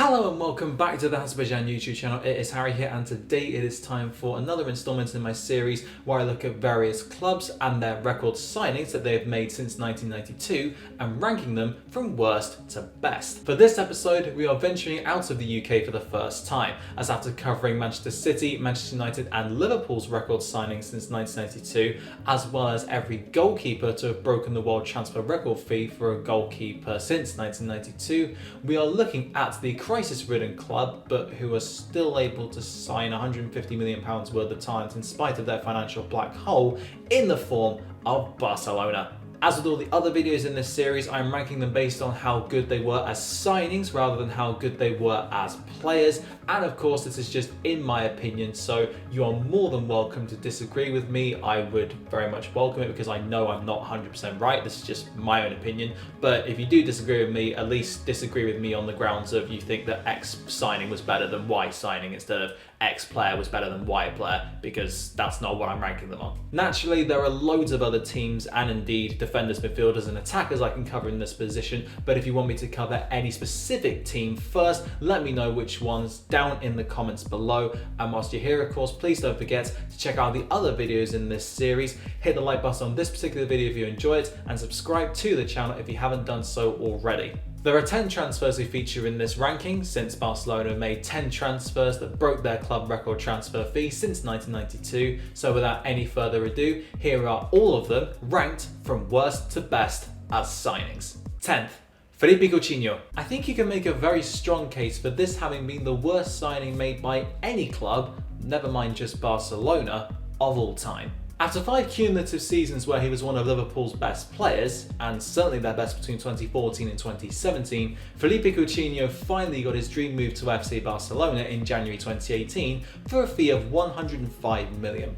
Hello and welcome back to the Hazzabhajan YouTube channel. It is Harry here, and today it is time for another installment in my series where I look at various clubs and their record signings that they have made since 1992 and ranking them from worst to best. For this episode, we are venturing out of the UK for the first time, as after covering Manchester City, Manchester United and Liverpool's record signings since 1992, as well as every goalkeeper to have broken the world transfer record fee for a goalkeeper since 1992, we are looking at the crisis-ridden club, but who are still able to sign £150 million worth of talent in spite of their financial black hole in the form of Barcelona. As with all the other videos in this series, I'm ranking them based on how good they were as signings rather than how good they were as players. And of course, this is just in my opinion, so you are more than welcome to disagree with me. I would very much welcome it because I know I'm not 100% right. This is just my own opinion. But if you do disagree with me, at least disagree with me on the grounds of you think that X signing was better than Y signing instead of X player was better than Y player, because that's not what I'm ranking them on. Naturally, there are loads of other teams and indeed defenders, midfielders and attackers I can cover in this position, but if you want me to cover any specific team first, let me know which ones down in the comments below. And whilst you're here, of course, please don't forget to check out the other videos in this series. Hit the like button on this particular video if you enjoy it, and subscribe to the channel if you haven't done so already. There are 10 transfers we feature in this ranking, since Barcelona made 10 transfers that broke their club record transfer fee since 1992, so without any further ado, here are all of them ranked from worst to best as signings. 10th, Felipe Coutinho. I think you can make a very strong case for this having been the worst signing made by any club, never mind just Barcelona, of all time. After 5 cumulative seasons where he was one of Liverpool's best players, and certainly their best between 2014 and 2017, Felipe Coutinho finally got his dream move to FC Barcelona in January 2018 for a fee of £105 million,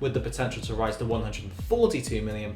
with the potential to rise to £142 million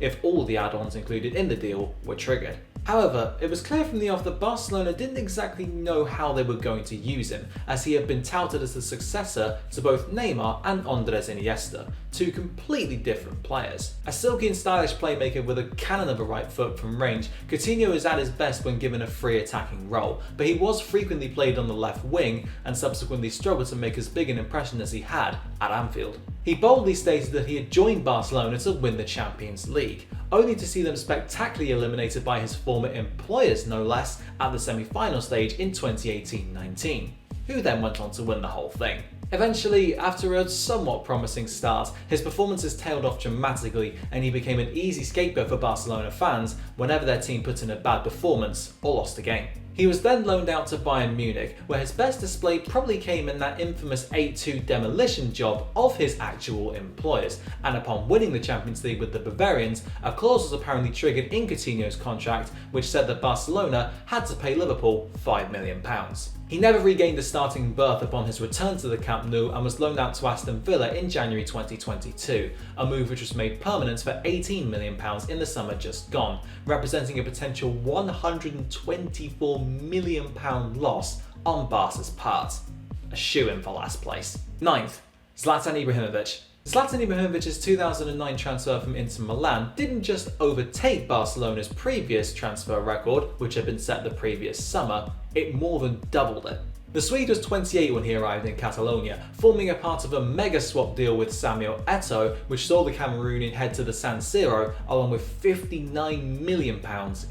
if all the add-ons included in the deal were triggered. However, it was clear from the off that Barcelona didn't exactly know how they were going to use him, as he had been touted as the successor to both Neymar and Andres Iniesta, two completely different players. A silky and stylish playmaker with a cannon of a right foot from range, Coutinho is at his best when given a free attacking role, but he was frequently played on the left wing and subsequently struggled to make as big an impression as he had at Anfield. He boldly stated that he had joined Barcelona to win the Champions League, only to see them spectacularly eliminated by his former employers no less at the semi-final stage in 2018-19, who then went on to win the whole thing. Eventually, after a somewhat promising start, his performances tailed off dramatically and he became an easy scapegoat for Barcelona fans whenever their team put in a bad performance or lost a game. He was then loaned out to Bayern Munich, where his best display probably came in that infamous 8-2 demolition job of his actual employers, and upon winning the Champions League with the Bavarians, a clause was apparently triggered in Coutinho's contract which said that Barcelona had to pay Liverpool £5 million. He never regained a starting berth upon his return to the Camp Nou and was loaned out to Aston Villa in January 2022, a move which was made permanent for £18 million in the summer just gone, representing a potential £124 million loss on Barca's part. A shoo-in for last place. 9th, Zlatan Ibrahimovic. Zlatan Ibrahimovic's 2009 transfer from Inter Milan didn't just overtake Barcelona's previous transfer record, which had been set the previous summer, it more than doubled it. The Swede was 28 when he arrived in Catalonia, forming a part of a mega swap deal with Samuel Eto'o, which saw the Cameroonian head to the San Siro along with £59 million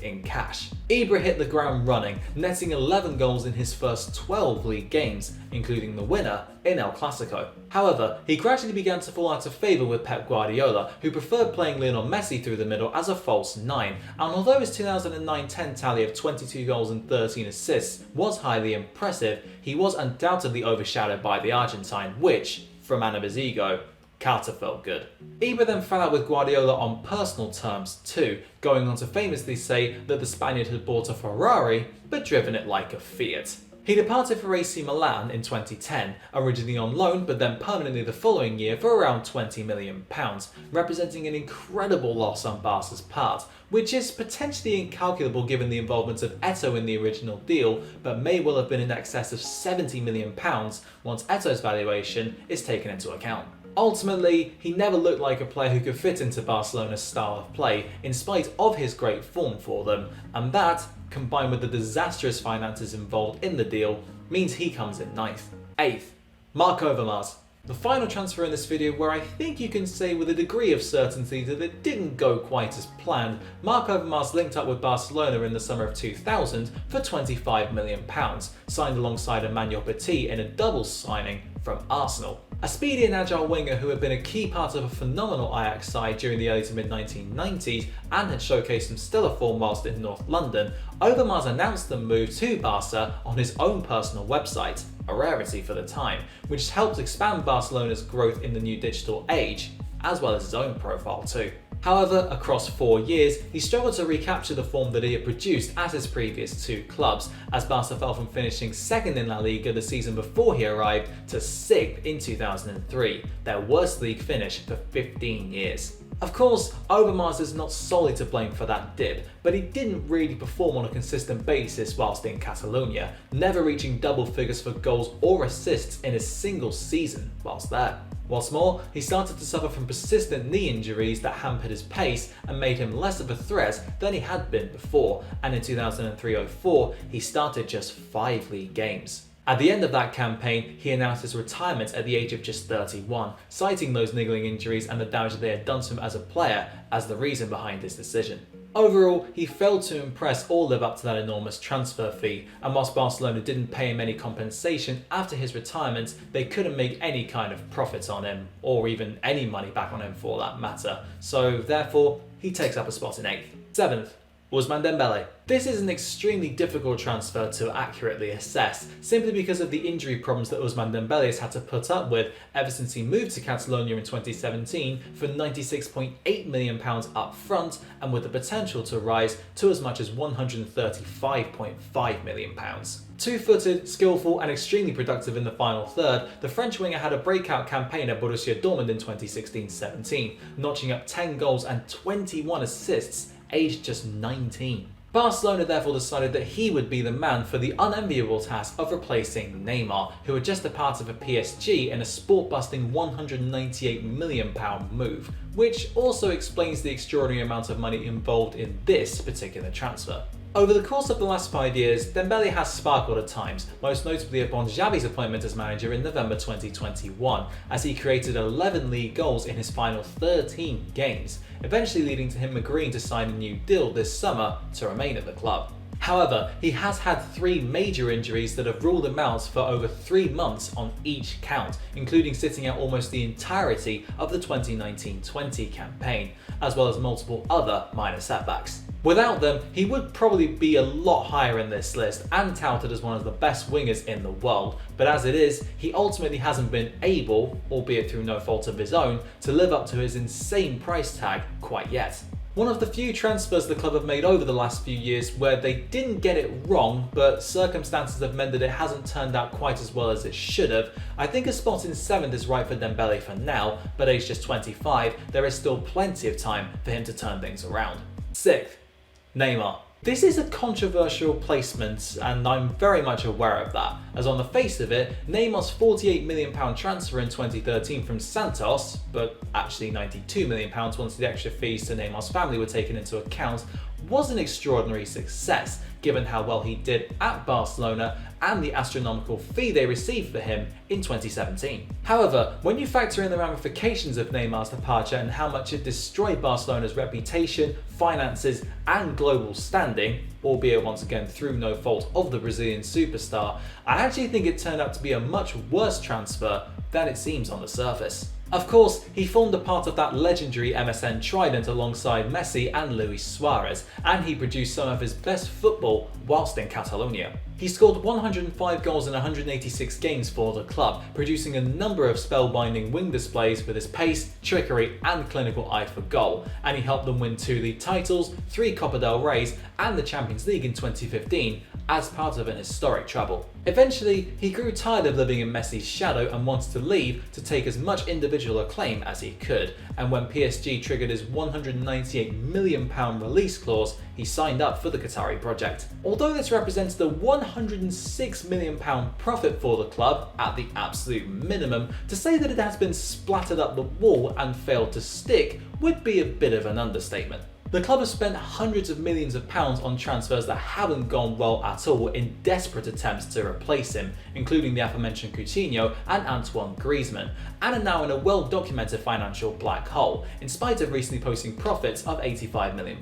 in cash. Ibra hit the ground running, netting 11 goals in his first 12 league games, including the winner in El Clasico. However, he gradually began to fall out of favour with Pep Guardiola, who preferred playing Lionel Messi through the middle as a false 9, and although his 2009-10 tally of 22 goals and 13 assists was highly impressive, he was undoubtedly overshadowed by the Argentine, which, for a man of his ego, Carter felt good. Ibra then fell out with Guardiola on personal terms too, going on to famously say that the Spaniard had bought a Ferrari but driven it like a Fiat. He departed for AC Milan in 2010, originally on loan but then permanently the following year for around £20 million, representing an incredible loss on Barca's part, which is potentially incalculable given the involvement of Eto'o in the original deal, but may well have been in excess of £70 million once Eto'o's valuation is taken into account. Ultimately, he never looked like a player who could fit into Barcelona's style of play, in spite of his great form for them, and that, combined with the disastrous finances involved in the deal, means he comes in ninth. 8th, Marc Overmars. The final transfer in this video where I think you can say with a degree of certainty that it didn't go quite as planned. Marc Overmars linked up with Barcelona in the summer of 2000 for £25 million, signed alongside Emmanuel Petit in a double signing from Arsenal. A speedy and agile winger who had been a key part of a phenomenal Ajax side during the early to mid 1990s and had showcased some stellar form whilst in North London, Overmars announced the move to Barca on his own personal website, a rarity for the time, which helped expand Barcelona's growth in the new digital age, as well as his own profile too. However, across 4 years, he struggled to recapture the form that he had produced at his previous two clubs, as Barca fell from finishing second in La Liga the season before he arrived to 6th in 2003, their worst league finish for 15 years. Of course, Overmars is not solely to blame for that dip, but he didn't really perform on a consistent basis whilst in Catalonia, never reaching double figures for goals or assists in a single season whilst there. What's more, he started to suffer from persistent knee injuries that hampered his pace and made him less of a threat than he had been before, and in 2003-04 he started just 5 league games. At the end of that campaign, he announced his retirement at the age of just 31, citing those niggling injuries and the damage that they had done to him as a player as the reason behind his decision. Overall, he failed to impress or live up to that enormous transfer fee, and whilst Barcelona didn't pay him any compensation after his retirement, they couldn't make any kind of profit on him, or even any money back on him for that matter, so therefore, he takes up a spot in 8th. 7th, Ousmane Dembele. This is an extremely difficult transfer to accurately assess, simply because of the injury problems that Ousmane Dembele has had to put up with ever since he moved to Catalonia in 2017 for £96.8 million up front, and with the potential to rise to as much as £135.5 million. Two-footed, skillful and extremely productive in the final third, the French winger had a breakout campaign at Borussia Dortmund in 2016-17, notching up 10 goals and 21 assists, aged just 19. Barcelona therefore decided that he would be the man for the unenviable task of replacing Neymar, who had just departed for PSG in a sport-busting £198 million move, which also explains the extraordinary amount of money involved in this particular transfer. Over the course of the last 5 years, Dembele has sparkled at times, most notably upon Xavi's appointment as manager in November 2021, as he created 11 league goals in his final 13 games, eventually leading to him agreeing to sign a new deal this summer to remain at the club. However, he has had 3 major injuries that have ruled him out for over 3 months on each count, including sitting out almost the entirety of the 2019-20 campaign, as well as multiple other minor setbacks. Without them, he would probably be a lot higher in this list and touted as one of the best wingers in the world, but as it is, he ultimately hasn't been able, albeit through no fault of his own, to live up to his insane price tag quite yet. One of the few transfers the club have made over the last few years where they didn't get it wrong, but circumstances have meant that it hasn't turned out quite as well as it should have. I think a spot in 7th is right for Dembele for now, but aged just 25, there is still plenty of time for him to turn things around. 6th, Neymar. This is a controversial placement, and I'm very much aware of that, as on the face of it, Neymar's £48 million transfer in 2013 from Santos, but actually £92 million once the extra fees to Neymar's family were taken into account, was an extraordinary success, given how well he did at Barcelona and the astronomical fee they received for him in 2017. However, when you factor in the ramifications of Neymar's departure and how much it destroyed Barcelona's reputation, finances and global standing, albeit once again through no fault of the Brazilian superstar, I actually think it turned out to be a much worse transfer than it seems on the surface. Of course, he formed a part of that legendary MSN trident alongside Messi and Luis Suárez, and he produced some of his best football whilst in Catalonia. He scored 105 goals in 186 games for the club, producing a number of spellbinding wing displays with his pace, trickery and clinical eye for goal, and he helped them win 2 league titles, 3 Copa del Reys and the Champions League in 2015, as part of an historic trouble. Eventually, he grew tired of living in Messi's shadow and wanted to leave to take as much individual acclaim as he could, and when PSG triggered his £198 million release clause, he signed up for the Qatari project. Although this represented a £106 million profit for the club, at the absolute minimum, to say that it has been splattered up the wall and failed to stick would be a bit of an understatement. The club has spent hundreds of millions of pounds on transfers that haven't gone well at all in desperate attempts to replace him, including the aforementioned Coutinho and Antoine Griezmann, and are now in a well-documented financial black hole, in spite of recently posting profits of £85 million.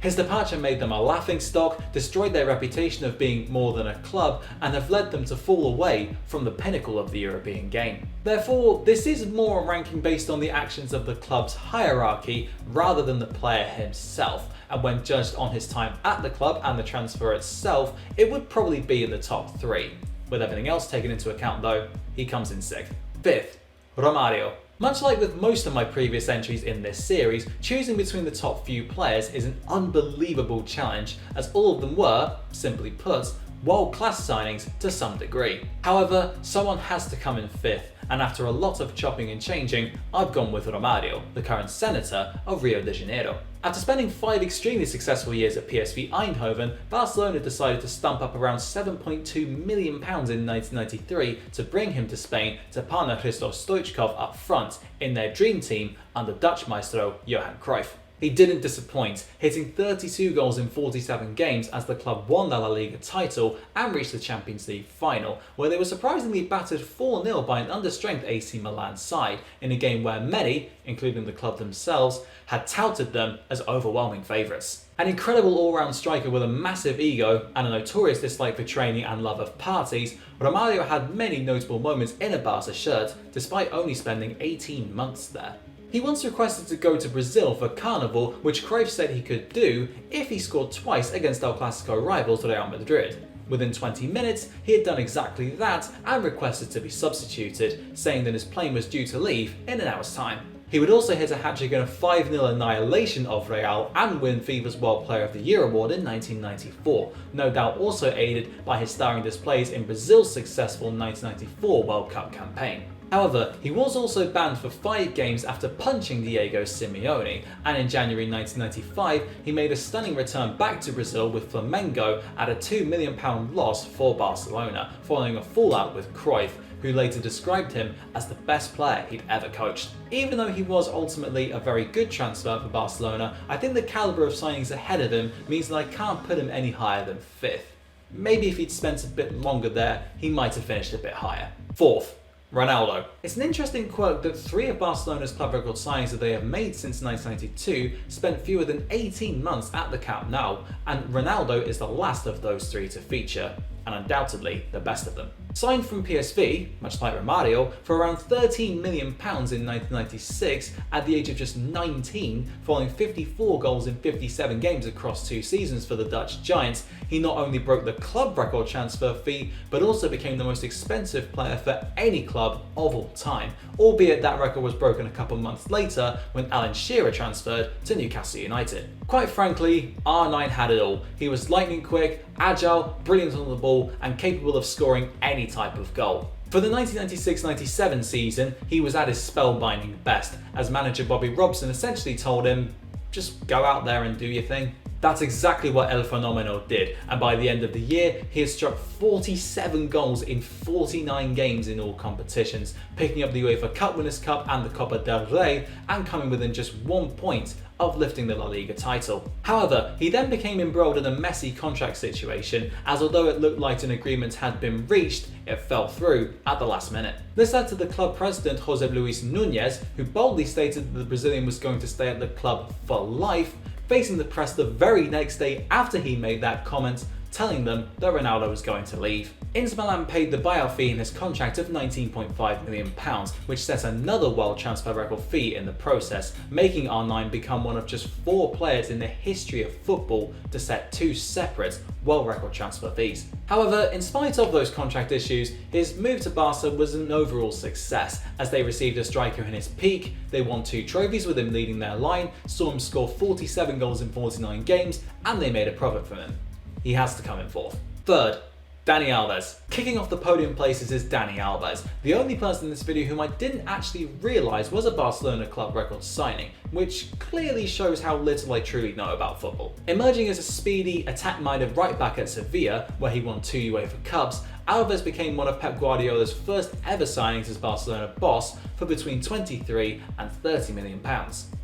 His departure made them a laughingstock, destroyed their reputation of being more than a club, and have led them to fall away from the pinnacle of the European game. Therefore, this is more a ranking based on the actions of the club's hierarchy rather than the player himself, and when judged on his time at the club and the transfer itself, it would probably be in the top 3. With everything else taken into account though, he comes in 6th. 5th, Romario. Much like with most of my previous entries in this series, choosing between the top few players is an unbelievable challenge, as all of them were, simply put, world-class signings to some degree. However, someone has to come in 5th, and after a lot of chopping and changing, I've gone with Romario, the current senator of Rio de Janeiro. After spending 5 extremely successful years at PSV Eindhoven, Barcelona decided to stump up around £7.2 million in 1993 to bring him to Spain to partner Hristo Stoichkov up front in their dream team under Dutch maestro Johan Cruyff. He didn't disappoint, hitting 32 goals in 47 games as the club won the La Liga title and reached the Champions League final, where they were surprisingly battered 4-0 by an understrength AC Milan side in a game where many, including the club themselves, had touted them as overwhelming favourites. An incredible all-round striker with a massive ego and a notorious dislike for training and love of parties, Romario had many notable moments in a Barca shirt, despite only spending 18 months there. He once requested to go to Brazil for Carnival, which Cruyff said he could do if he scored twice against El Clasico rivals Real Madrid. Within 20 minutes, he had done exactly that and requested to be substituted, saying that his plane was due to leave in an hour's time. He would also hit a hat-trick in a 5-0 annihilation of Real and win FIFA's World Player of the Year award in 1994, no doubt also aided by his starring displays in Brazil's successful 1994 World Cup campaign. However, he was also banned for 5 games after punching Diego Simeone, and in January 1995 he made a stunning return back to Brazil with Flamengo at a £2 million loss for Barcelona, following a fallout with Cruyff, who later described him as the best player he'd ever coached. Even though he was ultimately a very good transfer for Barcelona, I think the calibre of signings ahead of him means that I can't put him any higher than 5th. Maybe if he'd spent a bit longer there, he might have finished a bit higher. 4th. Ronaldo. It's an interesting quirk that 3 of Barcelona's club record signings that they have made since 1992 spent fewer than 18 months at the Camp Nou, and Ronaldo is the last of those 3 to feature, and undoubtedly the best of them. Signed from PSV, much like Romario, for around £13 million in 1996 at the age of just 19, following 54 goals in 57 games across 2 seasons for the Dutch Giants, he not only broke the club record transfer fee, but also became the most expensive player for any club of all time, albeit that record was broken a couple months later when Alan Shearer transferred to Newcastle United. Quite frankly, R9 had it all. He was lightning quick, agile, brilliant on the ball, and capable of scoring any type of goal. For the 1996-97 season, he was at his spellbinding best, as manager Bobby Robson essentially told him, just go out there and do your thing. That's exactly what El Fenomeno did, and by the end of the year, he had struck 47 goals in 49 games in all competitions, picking up the UEFA Cup Winners' Cup and the Copa del Rey, and coming within just 1 point of lifting the La Liga title. However, he then became embroiled in a messy contract situation, as although it looked like an agreement had been reached, it fell through at the last minute. This led to the club president Jose Luis Nunez, who boldly stated that the Brazilian was going to stay at the club for life, facing the press the very next day after he made that comment, telling them that Ronaldo was going to leave. Inter Milan paid the buyout fee in his contract of £19.5 million, which set another world transfer record fee in the process, making R9 become one of just 4 players in the history of football to set 2 separate world record transfer fees. However, in spite of those contract issues, his move to Barca was an overall success, as they received a striker in his peak, they won 2 trophies with him leading their line, saw him score 47 goals in 49 games, and they made a profit from him. He has to come in 4th. Third, Dani Alves. Kicking off the podium places is Dani Alves, the only person in this video whom I didn't actually realise was a Barcelona club record signing, which clearly shows how little I truly know about football. Emerging as a speedy, attack-minded right-back at Sevilla, where he won 2 UEFA Cups, Alves became one of Pep Guardiola's first ever signings as Barcelona boss for between 23 and £30 million.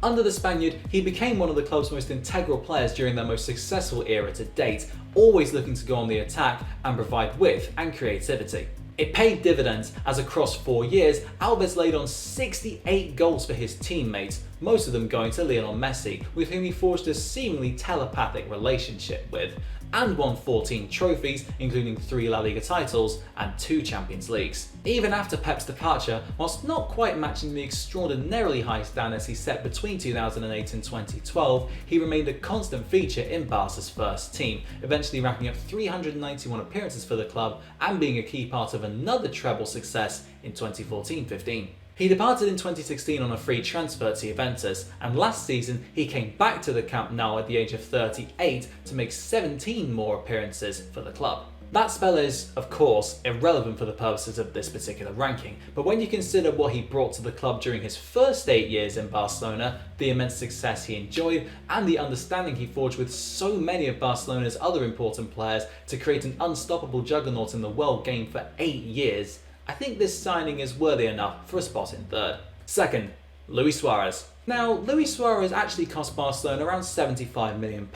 Under the Spaniard, he became one of the club's most integral players during their most successful era to date, always looking to go on the attack and provide width and creativity. It paid dividends as across 4 years, Alves laid on 68 goals for his teammates, most of them going to Lionel Messi, with whom he forged a seemingly telepathic relationship with, and won 14 trophies, including 3 La Liga titles and 2 Champions Leagues. Even after Pep's departure, whilst not quite matching the extraordinarily high standards he set between 2008 and 2012, he remained a constant feature in Barca's first team, eventually racking up 391 appearances for the club and being a key part of another treble success in 2014-15. He departed in 2016 on a free transfer to Juventus, and last season he came back to the Camp Nou at the age of 38 to make 17 more appearances for the club. That spell is, of course, irrelevant for the purposes of this particular ranking, but when you consider what he brought to the club during his first 8 years in Barcelona, the immense success he enjoyed, and the understanding he forged with so many of Barcelona's other important players to create an unstoppable juggernaut in the world game for 8 years, I think this signing is worthy enough for a spot in third. Second, Luis Suárez. Now, Luis Suárez actually cost Barcelona around £75 million,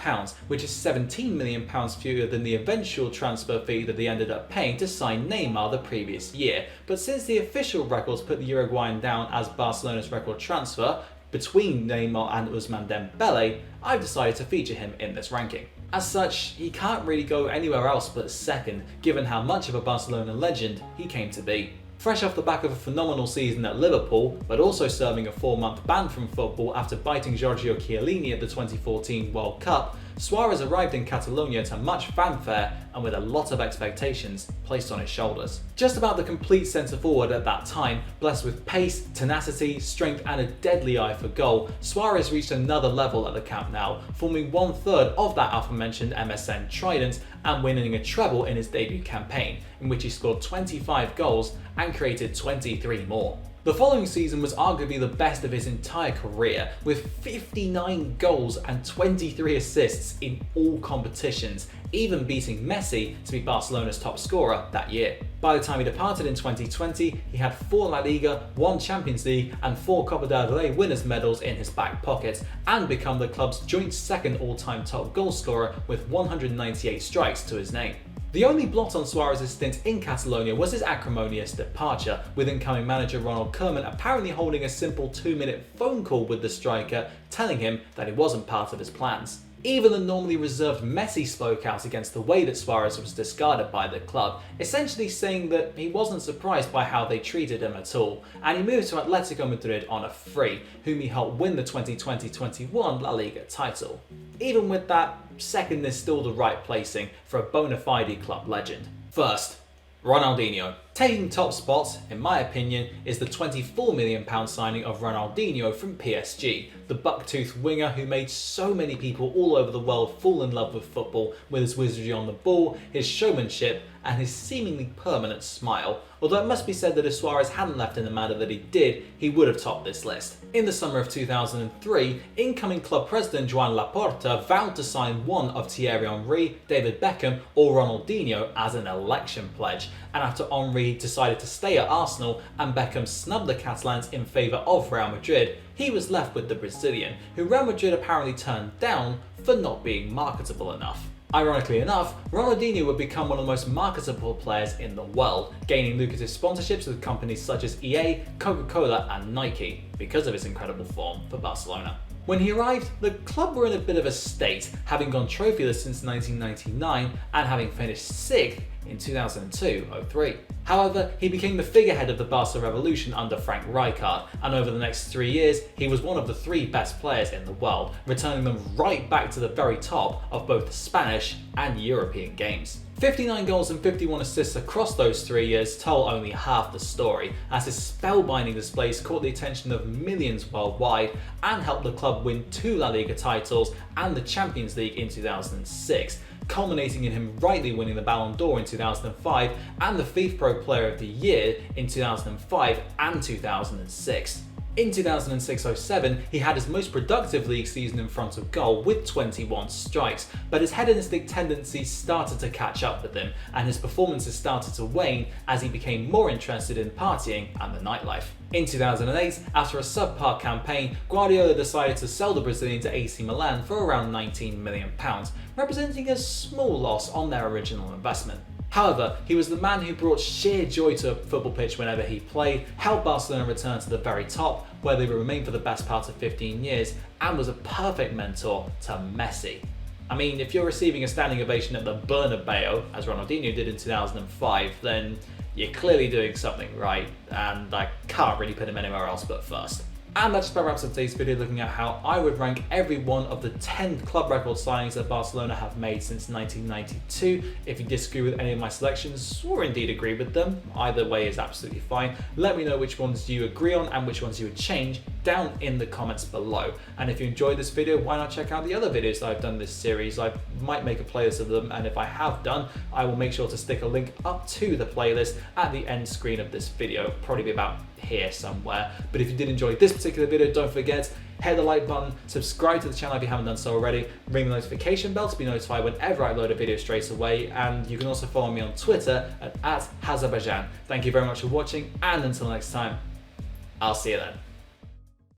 which is £17 million fewer than the eventual transfer fee that they ended up paying to sign Neymar the previous year. But since the official records put the Uruguayan down as Barcelona's record transfer between Neymar and Ousmane Dembele, I've decided to feature him in this ranking. As such, he can't really go anywhere else but second, given how much of a Barcelona legend he came to be. Fresh off the back of a phenomenal season at Liverpool, but also serving a 4-month ban from football after biting Giorgio Chiellini at the 2014 World Cup, Suarez arrived in Catalonia to much fanfare and with a lot of expectations placed on his shoulders. Just about the complete centre forward at that time, blessed with pace, tenacity, strength and a deadly eye for goal, Suarez reached another level at the Camp Nou, forming 1/3 of that aforementioned MSN trident and winning a treble in his debut campaign, in which he scored 25 goals and created 23 more. The following season was arguably the best of his entire career, with 59 goals and 23 assists in all competitions, even beating Messi to be Barcelona's top scorer that year. By the time he departed in 2020, he had 4 La Liga, 1 Champions League and 4 Copa del Rey winners' medals in his back pocket, and become the club's joint second all-time top goal scorer with 198 strikes to his name. The only blot on Suarez's stint in Catalonia was his acrimonious departure, with incoming manager Ronald Koeman apparently holding a simple 2-minute phone call with the striker, telling him that it wasn't part of his plans. Even the normally reserved Messi spoke out against the way that Suarez was discarded by the club, essentially saying that he wasn't surprised by how they treated him at all, and he moved to Atletico Madrid on a free, whom he helped win the 2020-21 La Liga title. Even with that, second is still the right placing for a bona fide club legend. First, Ronaldinho. Taking top spot, in my opinion, is the £24 million signing of Ronaldinho from PSG, the buck-toothed winger who made so many people all over the world fall in love with football with his wizardry on the ball, his showmanship, and his seemingly permanent smile. Although it must be said that if Suarez hadn't left in the manner that he did, he would have topped this list. In the summer of 2003, incoming club president Joan Laporta vowed to sign one of Thierry Henry, David Beckham, or Ronaldinho as an election pledge, and after Henry decided to stay at Arsenal and Beckham snubbed the Catalans in favour of Real Madrid, he was left with the Brazilian, who Real Madrid apparently turned down for not being marketable enough. Ironically enough, Ronaldinho would become one of the most marketable players in the world, gaining lucrative sponsorships with companies such as EA, Coca-Cola and Nike, because of his incredible form for Barcelona. When he arrived, the club were in a bit of a state, having gone trophyless since 1999 and having finished 6th in 2002-03. However, he became the figurehead of the Barca revolution under Frank Rijkaard, and over the next 3 years, he was one of the 3 best players in the world, returning them right back to the very top of both the Spanish and European games. 59 goals and 51 assists across those 3 years tell only half the story, as his spellbinding displays caught the attention of millions worldwide and helped the club win 2 La Liga titles and the Champions League in 2006, culminating in him rightly winning the Ballon d'Or in 2005 and the FIFA Pro Player of the Year in 2005 and 2006. In 2006-07, he had his most productive league season in front of goal with 21 strikes, but his hedonistic tendencies started to catch up with him, and his performances started to wane as he became more interested in partying and the nightlife. In 2008, after a subpar campaign, Guardiola decided to sell the Brazilian to AC Milan for around £19 million, representing a small loss on their original investment. However, he was the man who brought sheer joy to a football pitch whenever he played, helped Barcelona return to the very top, where they would remain for the best part of 15 years, and was a perfect mentor to Messi. I mean, if you're receiving a standing ovation at the Bernabeu, as Ronaldinho did in 2005, then you're clearly doing something right, and I can't really put him anywhere else but first. And that just about wraps up today's video, looking at how I would rank every one of the 10 club record signings that Barcelona have made since 1992. If you disagree with any of my selections, or indeed agree with them, either way is absolutely fine. Let me know which ones you agree on and which ones you would change down in the comments below. And if you enjoyed this video, why not check out the other videos that I've done this series? I might make a playlist of them, and if I have done, I will make sure to stick a link up to the playlist at the end screen of this video. It'll probably be about here somewhere. But if you did enjoy this particular video, don't forget, hit the like button, subscribe to the channel if you haven't done so already, ring the notification bell to be notified whenever I upload a video straight away, and you can also follow me on Twitter at Hazzabhajan. Thank you very much for watching, and until next time, I'll see you then.